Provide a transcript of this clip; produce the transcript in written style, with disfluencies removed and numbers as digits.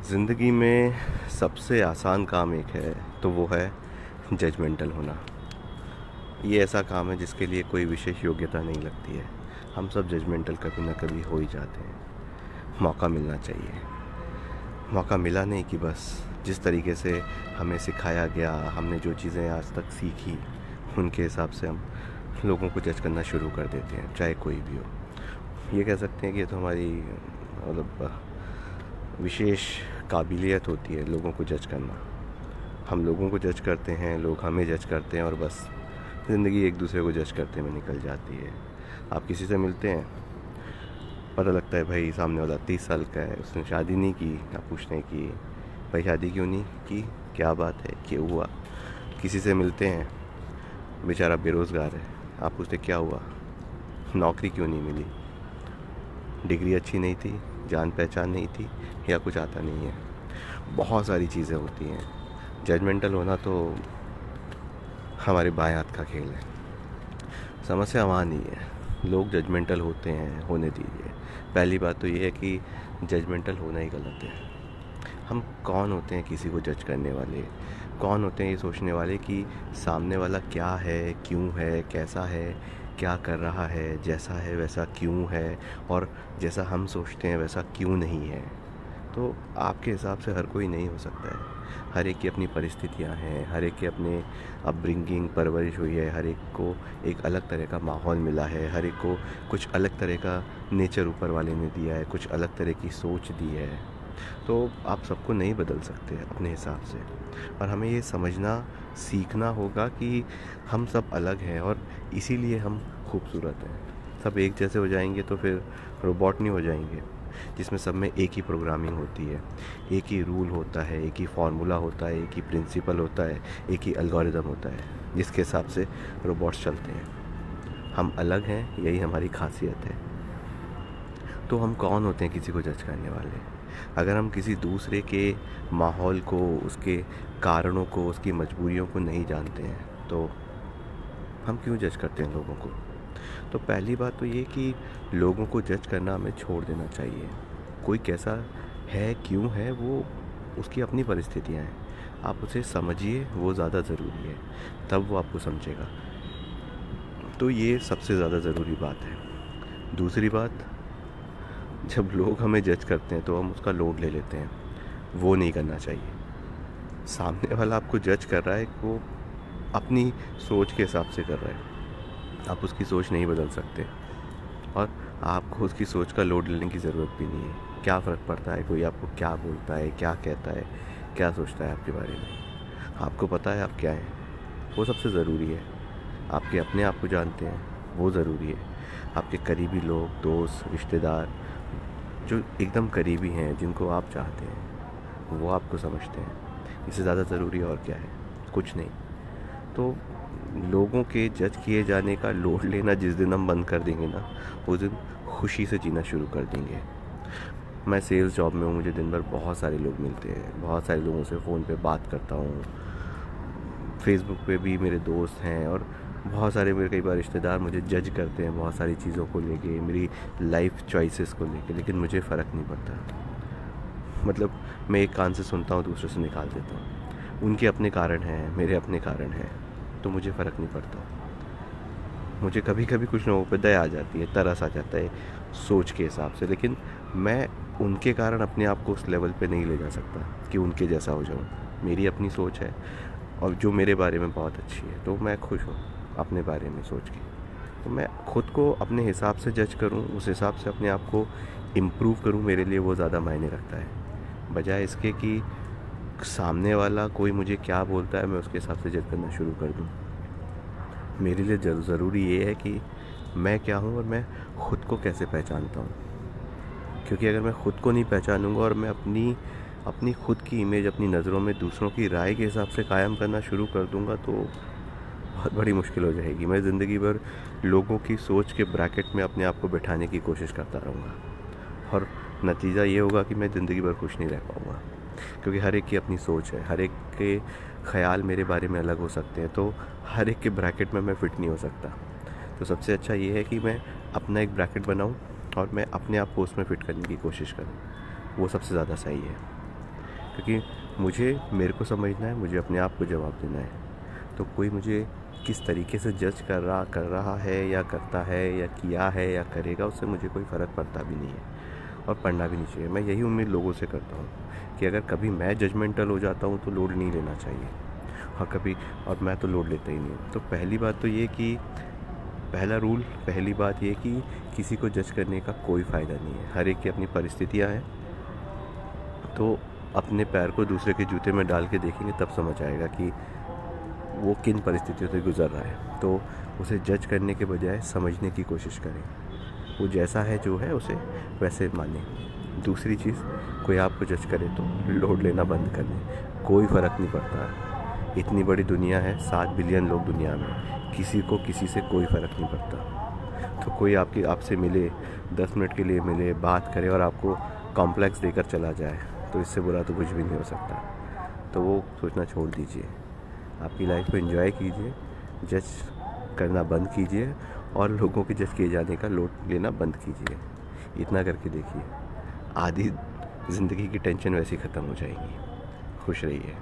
ज़िंदगी में सबसे आसान काम एक है तो वो है जजमेंटल होना। ये ऐसा काम है जिसके लिए कोई विशेष योग्यता नहीं लगती है। हम सब जजमेंटल कभी ना कभी हो ही जाते हैं। मौका मिलना चाहिए। मौका मिला नहीं कि बस जिस तरीके से हमें सिखाया गया, हमने जो चीज़ें आज तक सीखी, उनके हिसाब से हम लोगों को जज करना शुरू कर देते हैं, चाहे कोई भी हो। ये कह सकते हैं कि ये तो हमारी मतलब विशेष काबिलियत होती है लोगों को जज करना। हम लोगों को जज करते हैं, लोग हमें जज करते हैं और बस ज़िंदगी एक दूसरे को जज करते में निकल जाती है। आप किसी से मिलते हैं, पता लगता है भाई सामने वाला 30 साल का है, उसने शादी नहीं की। आप पूछते हैं कि भाई शादी क्यों नहीं की, क्या बात है, क्यों हुआ। किसी से मिलते हैं, बेचारा बेरोज़गार है। आप पूछते क्या हुआ, नौकरी क्यों नहीं मिली, डिग्री अच्छी नहीं थी, जान पहचान नहीं थी, या कुछ आता नहीं है। बहुत सारी चीज़ें होती हैं। जजमेंटल होना तो हमारे बाएं हाथ का खेल है। समस्या वहाँ नहीं है, लोग जजमेंटल होते हैं, होने दीजिए। पहली बात तो ये है कि जजमेंटल होना ही गलत है। हम कौन होते हैं किसी को जज करने वाले? कौन होते हैं ये सोचने वाले कि सामने वाला क्या है, क्यों है, कैसा है, क्या कर रहा है, जैसा है वैसा क्यों है, और जैसा हम सोचते हैं वैसा क्यों नहीं है। तो आपके हिसाब से हर कोई नहीं हो सकता है। हर एक की अपनी परिस्थितियाँ हैं, हर एक के अपने अपब्रिंगिंग, परवरिश हुई है, हर एक को एक अलग तरह का माहौल मिला है, हर एक को कुछ अलग तरह का नेचर ऊपर वाले ने दिया है, कुछ अलग तरह की सोच दी है। तो आप सबको नहीं बदल सकते अपने हिसाब से, और हमें ये समझना सीखना होगा कि हम सब अलग हैं और इसीलिए हम खूबसूरत हैं। सब एक जैसे हो जाएंगे तो फिर रोबोट नहीं हो जाएंगे, जिसमें सब में एक ही प्रोग्रामिंग होती है, एक ही रूल होता है, एक ही फार्मूला होता है, एक ही प्रिंसिपल होता है, एक ही एल्गोरिदम होता है, जिसके हिसाब से रोबोट्स चलते हैं। हम अलग हैं, यही हमारी खासियत है। तो हम कौन होते हैं किसी को जज करने वाले? अगर हम किसी दूसरे के माहौल को, उसके कारणों को, उसकी मजबूरियों को नहीं जानते हैं तो हम क्यों जज करते हैं लोगों को? तो पहली बात तो ये कि लोगों को जज करना हमें छोड़ देना चाहिए। कोई कैसा है, क्यों है, वो उसकी अपनी परिस्थितियाँ हैं। आप उसे समझिए, वो ज़्यादा ज़रूरी है, तब वो आपको समझेगा। तो ये सबसे ज़्यादा ज़रूरी बात है। दूसरी बात, जब लोग हमें जज करते हैं तो हम उसका लोड ले लेते हैं। वो नहीं करना चाहिए। सामने वाला आपको जज कर रहा है, वो अपनी सोच के हिसाब से कर रहा है। आप उसकी सोच नहीं बदल सकते, और आपको उसकी सोच का लोड लेने की ज़रूरत भी नहीं है। क्या फ़र्क पड़ता है कोई आपको क्या बोलता है, क्या कहता है, क्या सोचता है आपके बारे में? आपको पता है आप क्या हैं, वो सबसे ज़रूरी है। आपके अपने आप को जानते हैं, वो ज़रूरी है। आपके करीबी लोग, दोस्त, रिश्तेदार, जो एकदम करीबी हैं, जिनको आप चाहते हैं, वो आपको समझते हैं। इससे ज़्यादा ज़रूरी और क्या है? कुछ नहीं। तो लोगों के जज किए जाने का लोड लेना जिस दिन हम बंद कर देंगे ना, उस दिन खुशी से जीना शुरू कर देंगे। मैं सेल्स जॉब में हूँ, मुझे दिन भर बहुत सारे लोग मिलते हैं, बहुत सारे लोगों से फ़ोन पे बात करता हूँ। फेसबुक पे भी मेरे दोस्त हैं, और बहुत सारे मेरे कई बार रिश्तेदार मुझे जज करते हैं बहुत सारी चीज़ों को लेके, मेरी लाइफ चॉइसेस को लेके, लेकिन मुझे फ़र्क नहीं पड़ता। मतलब मैं एक कान से सुनता हूँ, दूसरे से निकाल देता हूँ। उनके अपने कारण हैं, मेरे अपने कारण हैं, तो मुझे फ़र्क नहीं पड़ता। मुझे कभी कभी कुछ लोगों पे दया आ जाती है, तरस आ जाता है सोच के हिसाब से, लेकिन मैं उनके कारण अपने आप को उस लेवल पे नहीं ले जा सकता कि उनके जैसा हो जाऊँ। मेरी अपनी सोच है, और जो मेरे बारे में बहुत अच्छी है, तो मैं खुश हूँ अपने बारे में सोच के। तो मैं खुद को अपने हिसाब से जज करूँ, उस हिसाब से अपने आप को इम्प्रूव करूँ, मेरे लिए वो ज़्यादा मायने रखता है, बजाय इसके कि सामने वाला कोई मुझे क्या बोलता है मैं उसके हिसाब से जज करना शुरू कर दूँ। मेरे लिए ज़रूरी ये है कि मैं क्या हूँ और मैं ख़ुद को कैसे पहचानता हूँ। क्योंकि अगर मैं ख़ुद को नहीं पहचानूँगा और मैं अपनी अपनी खुद की इमेज अपनी नज़रों में दूसरों की राय के हिसाब से कायम करना शुरू कर दूँगा, तो बहुत बड़ी मुश्किल हो जाएगी। मैं ज़िंदगी भर लोगों की सोच के ब्रैकेट में अपने आप को बिठाने की कोशिश करता रहूँगा, और नतीजा ये होगा कि मैं ज़िंदगी भर खुश नहीं रह पाऊँगा। क्योंकि हर एक की अपनी सोच है, हर एक के ख़्याल मेरे बारे में अलग हो सकते हैं, तो हर एक के ब्रैकेट में मैं फ़िट नहीं हो सकता। तो सबसे अच्छा ये है कि मैं अपना एक ब्रैकेट बनाऊँ और मैं अपने आप को उसमें फ़िट करने की कोशिश करूँ। वो सबसे ज़्यादा सही है। क्योंकि मुझे मेरे को समझना है, मुझे अपने आप को जवाब देना है। तो कोई मुझे किस तरीके से जज कर रहा है या करता है या किया है या करेगा, उससे मुझे कोई फ़र्क पड़ता भी नहीं है और पड़ना भी नहीं चाहिए। मैं यही उम्मीद लोगों से करता हूँ कि अगर कभी मैं जजमेंटल हो जाता हूँ तो लोड नहीं लेना चाहिए। हाँ कभी, और मैं तो लोड लेता ही नहीं हूँ। तो पहली बात तो ये कि पहली बात ये कि किसी को जज करने का कोई फ़ायदा नहीं है। हर एक की अपनी परिस्थितियाँ हैं, तो अपने पैर को दूसरे के जूते में डाल के देखेंगे तब समझ आएगा कि वो किन परिस्थितियों से गुज़र रहा है। तो उसे जज करने के बजाय समझने की कोशिश करें। वो जैसा है जो है उसे वैसे मानें। दूसरी चीज़, कोई आपको जज करे तो लोड लेना बंद कर दें। कोई फ़र्क नहीं पड़ता। इतनी बड़ी दुनिया है, 7 बिलियन लोग दुनिया में, किसी को किसी से कोई फ़र्क नहीं पड़ता। तो कोई आपसे मिले, 10 मिनट के लिए मिले, बात करे और आपको कॉम्प्लेक्स देकर चला जाए, तो इससे बुरा तो कुछ भी नहीं हो सकता। तो वो सोचना छोड़ दीजिए। आपकी लाइफ को एंजॉय कीजिए, जज करना बंद कीजिए और लोगों के जज किए जाने का लोड लेना बंद कीजिए। इतना करके देखिए, आधी ज़िंदगी की टेंशन वैसे ही ख़त्म हो जाएगी। खुश रहिए।